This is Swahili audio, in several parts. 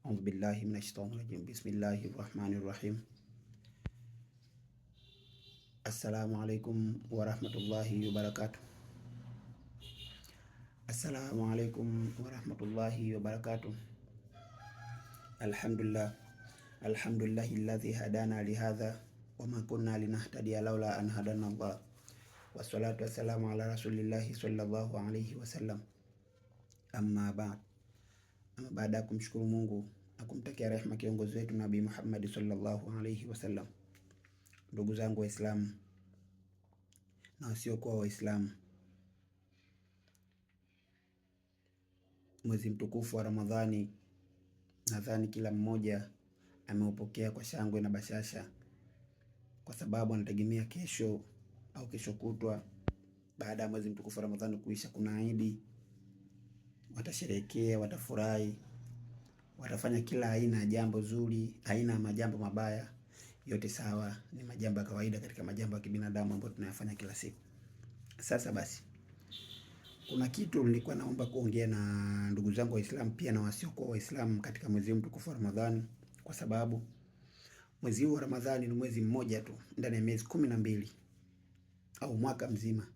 A'udhu billahi minash shaitani rajim. Bismillahir rahmanir rahim. Assalamu alaikum warahmatullahi wabarakatuh. Assalamu alaikum warahmatullahi wabarakatuh. Alhamdulillah. Alhamdulillahi alladhi hadana lihadha wama kunna linahtadiya laula an hadana Allah. Wassalatu wassalamu ala rasulillahi sallallahu alayhi wasallam. Amma ba'd. Ama baada ya kumshukuru Mungu na kumtakia rehema kiongozi wetu Nabii Muhammad sallallahu alayhi wasallam, ndugu zangu Waislamu na wasiokuwa Waislamu, mwezi mtukufu wa Ramadhani nadhani kila mmoja ameupokea kwa shangwe na bashasha, kwa sababu anategemea kesho au kesho kutwa baada ya mwezi mtukufu wa Ramadhani kuisha kuna Eid. Watasherehekea, watafurahi, watafanya kila aina ya jambo zuri, aina ya majambo mabaya, yote sawa, ni majambo ya kawaida katika majambo ya kibinadamu ambayo tunayafanya kila siku. Sasa basi, kuna kitu nilikuwa naomba kuongea na ndugu zangu Waislamu pia na wasiokuwa Waislamu katika mwezi mtukufu wa Ramadhani, kwa sababu mwezi huu wa Ramadhani ni mwezi mmoja tu ndani ya miezi 12 au mwaka mzima.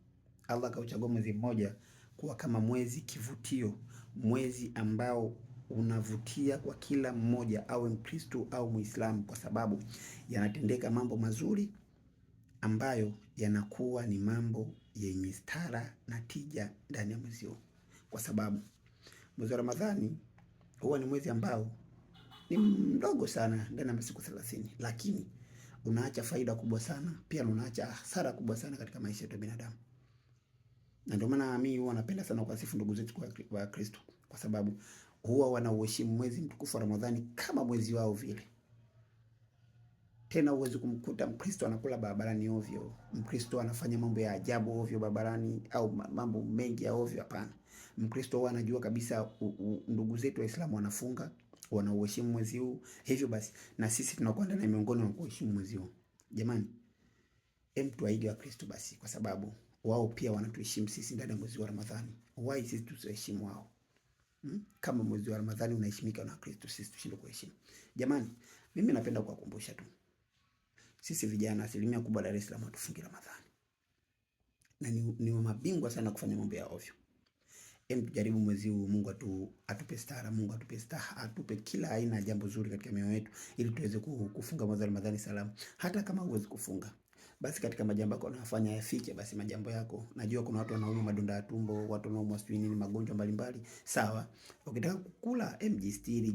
Allah kauchagua mwezi mmoja kuwa kama mwezi kivutio, mwezi ambao unavutia kwa kila mmoja, awe Mkristo au Muislamu, kwa sababu yanatendeka mambo mazuri ambayo yanakuwa ni mambo yenye stara na tija ndani ya mwezi huu. Kwa sababu mwezi wa Ramadhani huwa ni mwezi ambao ni mdogo sana ndani ya siku 30, lakini unaacha faida kubwa sana, pia unaacha hasara kubwa sana katika maisha ya binadamu. Na ndio maana mimi huwa napenda sana kuwasifu ndugu zetu wa Kristo, kwa sababu huwa wanauheshimu mwezi mtukufu wa Ramadhani kama mwezi wao vile. Tena huwezi kumkuta Mkristo anakula barabarani ovyo, Mkristo anafanya mambo ya ajabu ovyo barabarani, au mambo mengi ya ovyo. Hapana. Mkristo huwa anajua kabisa ndugu zetu Waislamu wanafunga, wanauheshimu mwezi huu. Hivyo basi na sisi tunakuwa ndani miongoni mwa kuheshimu mwezi huu. Jamani, tuwaige wa Kristo basi, kwa sababu wao pia wanatuheshimu sisi ndani ya mwezi wa Ramadhani. Why sisi tusiheshimu wao? Kama mwezi wa Ramadhani unaheshimika na Kristo, sisi tushindwe kuheshimu? Jamani, mimi napenda kuwakumbusha tu, sisi vijana asilimia kubwa Dar es Salaam hatufungi Ramadhani, na ni mabingwa sana kufanya mambo ya ovyo. Tujaribu mwezi huu, Mungu atupe stara, Mungu atupe staha, atupe kila aina ya jambo zuri katika mioyo yetu, ili tuweze kufunga mwezi wa Ramadhani salama. Hata kama huwezi kufunga, basi katika majambo yako unayofanya yafiche basi majambo yako. Najua kuna watu wanaumwa madonda ya tumbo, watu wanaumwa sijui nini, magonjwa mbalimbali. Sawa, ukitaka kukula jistiri.